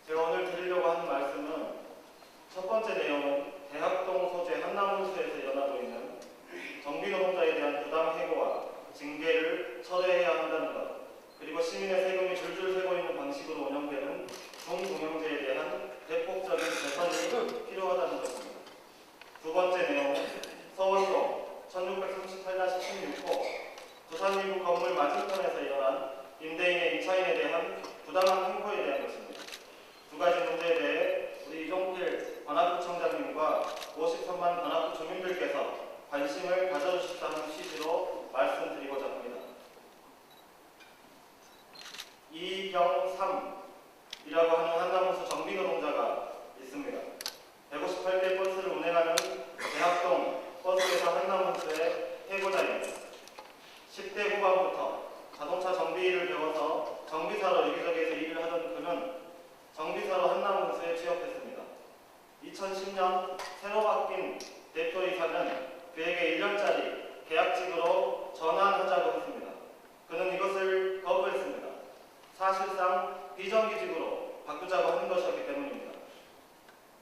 제가 오늘 드리려고 하는 말씀은 첫 번째 내용은 대학동 소재 한남훈수에서 일어나고 있는 정비노동자에 대한 부당 해고와 징계를 철회해야 한다는 것, 그리고 시민의 세금이 줄줄 새고 있는 방식으로 운영되는 중동형제에 대한 대폭적인 개선이 필요하다는 것입니다. 두 번째 내용은 서울동 1638-16호 부산 이부 건물 맞은편에서 일어난 임대인의 임차인에 대한 부당한 행보에 대한 것입니다. 두 가지 문제에 대해 우리 이종필 관악구청장님과 53만 관악구 주민들께서 관심을 가져주십사는 취지로 말씀드리고자 합니다. 이경삼이라고 하는 한남훈수 정비노동자가 있습니다. 158대 버스를 운행하는 대학동 버스회사 한남훈수의 해고자입니다. 10대 후반부터 자동차 정비 일을 배워서 정비사로 여기저기에서 일을 하던 그는 정비사로 한남훈수에 취업했습니다. 2010년 새로 바뀐 대표이사는 그에게 1년짜리 계약직으로 전환하자고 했습니다. 그는 이것을 거부했습니다. 사실상 비정규직으로 바꾸자고 하는 것이었기 때문입니다.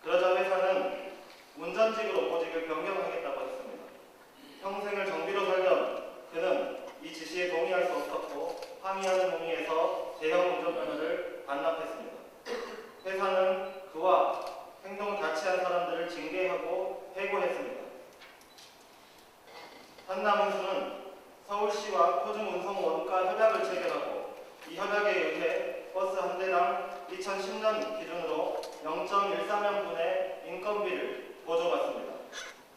그러자 회사는 운전직으로 보직을 변경하겠다고 했습니다. 평생을 정비로 살던 그는 이 지시에 동의할 수 없었고 항의하는 의미에서 대형 운전면허를 반납했습니다. 회사는 그와 행동을 같이 한 사람들을 징계하고 해고했습니다. 한남훈수는 서울시와 표준운송 원가 협약을 체결하고 이 협약에 의해 버스 한 대당 2010년 기준으로 0.13년분의 인건비를 보조받습니다.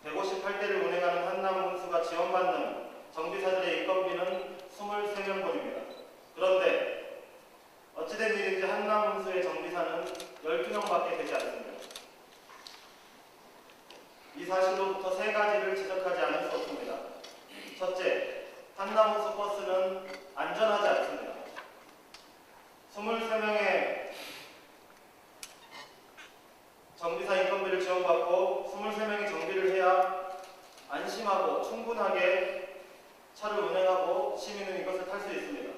158대를 운행하는 한남훈수가 지원받는 정비사들의 인건비는 23명분입니다. 그런데 어찌된 일인지 한남훈수의 정비사는 12명밖에 되지 않습니다. 이 사실로부터 세 가지를 지적하지 않을 수 없습니다. 첫째, 한남훈수 버스는 안전하지 않습니다. 23명의 정비사 인건비를 지원받고 23명이 정비를 해야 안심하고 충분하게 차를 운행하고 시민은 이것을 탈 수 있습니다.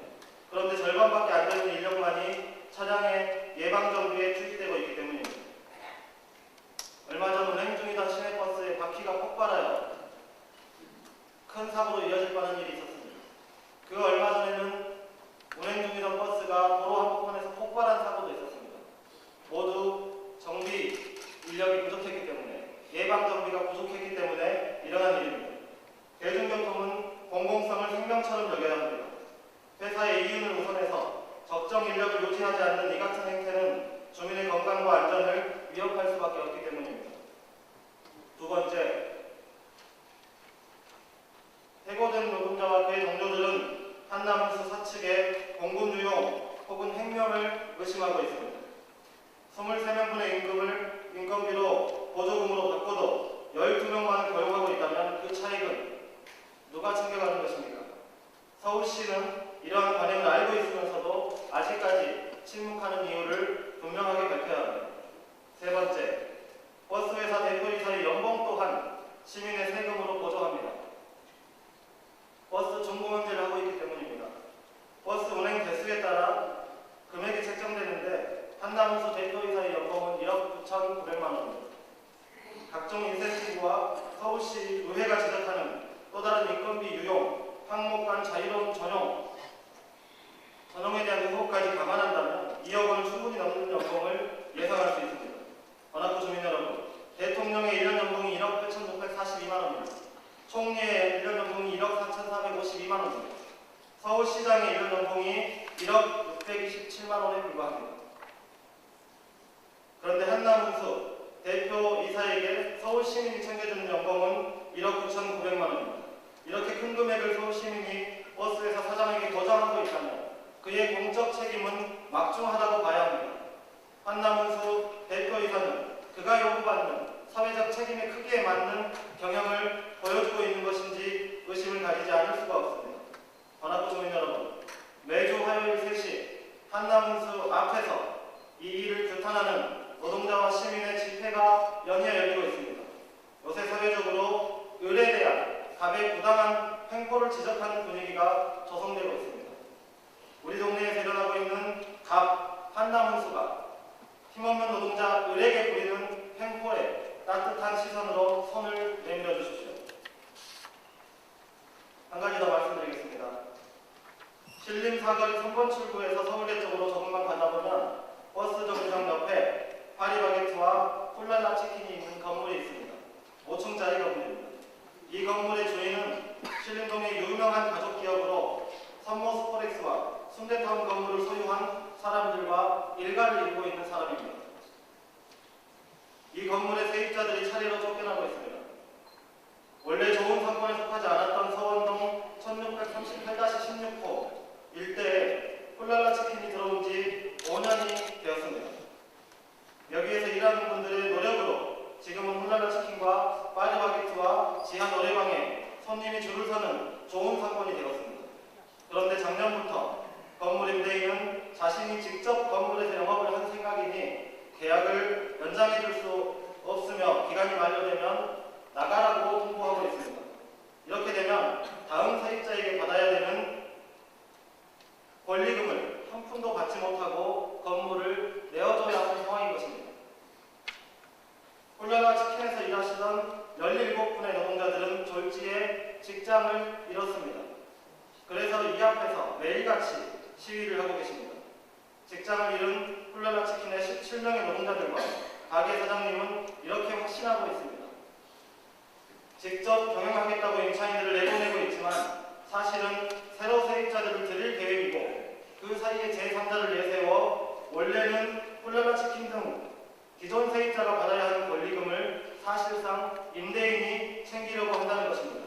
그런데 절반밖에 안 되는 인력만이 차량의 예방정비에 투입되고 있기 때문입니다. 얼마 전 운행 중이던 시내버스에 바퀴가 폭발하여 큰 사고로 이어질 뻔한 일이 있었습니다. 그 얼마 전에는 운행 중이던 버스가 도로 한복판에서 폭발한 사고도 있었습니다. 모두 정비 인력이 부족했기 때문에, 예방정비가 부족했기 때문에 일어난 일입니다. 대중교통은 공공성을 생명처럼 여겨야 합니다. 회사의 이윤을 우선해서 적정 인력을 유지하지 않는 이 같은 행태는 주민의 건강과 안전을 위협할 수밖에 없기 때문입니다. 두 번째, 해고된 노동자와 그의 동료들은 한남훈수 사측의 공군 유용 혹은 횡령을 의심하고 있습니다. 23명분의 인건비로 보조금으로 바꿔도 12명만을 고용하고 있다면 그 차익은 누가 챙겨가는 것입니까? 서울시는 이러한 관행을 알고 있으면서도 아직까지 침묵하는 이유를 분명하게 밝혀야 합니다. 세 번째, 버스회사 대표이사의 연봉 또한 시민의 세금으로 보조합니다. 버스 중공영제를 하고 있기 때문입니다. 버스 운행 대수에 따라 금액이 책정되는데 한남훈수 대표이사의 연봉은 1억 9,900만 원입니다. 각종 인센티브와 서울시 의회가 지적하는 또 다른 인건비 유용, 항목 간 자유로운 전용에 대한 의혹까지 감안한다면 2억 원을 충분히 넘는 연봉을 예상할 수 있습니다. 관악구 주민 여러분, 대통령의 1년 연봉이 1억 8,642만 원입니다. 총리의 1년 연봉이 1억 4,452만 원입니다. 서울시장의 1년 연봉이 1억 627만 원에 불과합니다. 그런데 한남훈수 대표이사에게 서울시민이 챙겨주는 연봉은 1억 9,900만 원입니다. 이렇게 큰 금액을 서울시민이 버스회사 사장에게 거저하고 있다면 그의 공적 책임은 막중하다고 봐야 합니다. 한남훈수 대표이사는 그가 요구받는 사회적 책임의 크기에 맞는 경영을 보여주고 있는 것인지 의심을 가지지 않을 수가 없습니다. 관악구 주민 여러분, 매주 화요일 3시 한남훈수 앞에서 이 일을 규탄하는 노동자와 시민의 집회가 연이어 열리고 있습니다. 요새 사회적으로 을에 대한 갑의 부당한 횡포를 지적하는 분위기가 조성되고 있습니다. 우리 동네에서 일어나고 있는 갑 한남훈수가 힘없는 노동자 을에게 부리는 횡포에 따뜻한 시선으로 손을 내밀어 주십시오. 한 가지 더 말씀드리겠습니다. 신림 사거리 3번 출구에서 서울대 쪽으로 조금만 가다 보면 버스 정류장 옆에 파리바게트와 훌랄라 치킨이 있는 건물이 있습니다. 5층짜리 건물입니다. 이 건물의 주인은 신림동의 유명한 가족 기업으로 선모 스포렉스와 순대타운 건물을 소유한 사람들과 일가를 이루고 있는 사람입니다. 이 건물의 세입자들이 차례로 쫓겨나고 있습니다. 원래 좋은 상권에 속하지 않았던 서원동 1638-16호 일대에 훌랄라 치킨이 들어온 지 5년이 되었습니다. 여기에서 일하는 분들의 노력으로 지금은 훌랄라 치킨과 파리바게트와 지하 노래방에 손님이 줄을 서는 좋은 상권이 되었습니다. 그런데 작년부터 건물 임대인은 자신이 직접 건물에서 영업을 한 생각이니 계약을 연장해 줄 수 없으며 기간이 만료되면 나가라고 통보하고 있습니다. 이렇게 되면 다음 세입자에게 받아야 되는 권리금을 한 푼도 받지 못하고 건물을 내어줘야 하는 상황인 것입니다. 훌랄라 치킨에서 일하시던 17분의 노동자들은 졸지에 직장을 잃었습니다. 그래서 이 앞에서 매일같이 시위를 하고 계십니다. 직장을 잃은 훌랄라 치킨의 17명의 노동자들과 가게 사장님은 이렇게 확신하고 있습니다. 직접 경영하겠다고 임차인들을 내보내고 있지만 사실은 새로 세입자들을 들일 계획이고 그 사이에 제3자를 내세워 원래는 훌랄라 치킨 등 기존 세입자가 받아야 하는 권리금을 사실상 임대인이 챙기려고 한다는 것입니다.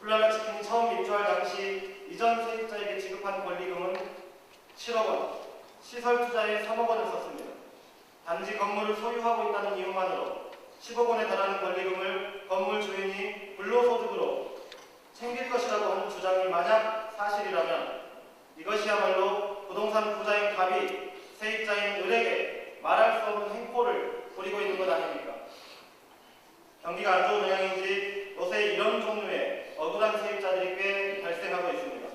훌랄라 치킨이 처음 입주할 당시 이전 세입자에게 지급한 권리금은 7억 원, 시설 투자에 3억 원을 썼습니다. 단지 건물을 소유하고 있다는 이유만으로 10억 원에 달하는 권리금을 건물 주인이 불로소득으로 챙길 것이라고 하는 주장이 만약 사실이라면 이것이야말로 부동산 부자인 갑이 세입자인 을에게 말할 수 없는 행포를 부리고 있는 것 아닙니까? 경기가 안 좋은 영향인지 요새 이런 종류의 억울한 세입자들이 꽤 발생하고 있습니다.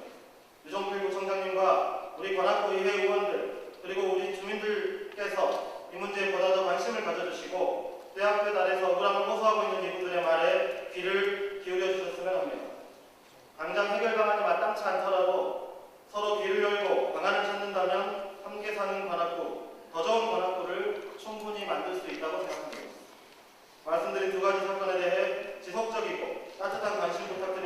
유종필 구청장님과 우리 관악구 의회 의원들 그리고 우리 주민들께서 이 문제에 보다 더 관심을 가져주시고 대학교 달에서 억울함을 호소하고 있는 이분들의 말에 귀를 기울여 주셨으면 합니다. 당장 해결 방안이 마땅치 않더라도 서로 귀를 열고 방안을 찾는다면 함께 사는 관악구, 더 좋은 관악구를 충분히 만들 수 있다고 생각합니다. 말씀드린 두 가지 사건에 대해 지속적이고 따뜻한 관심 부탁드립니다.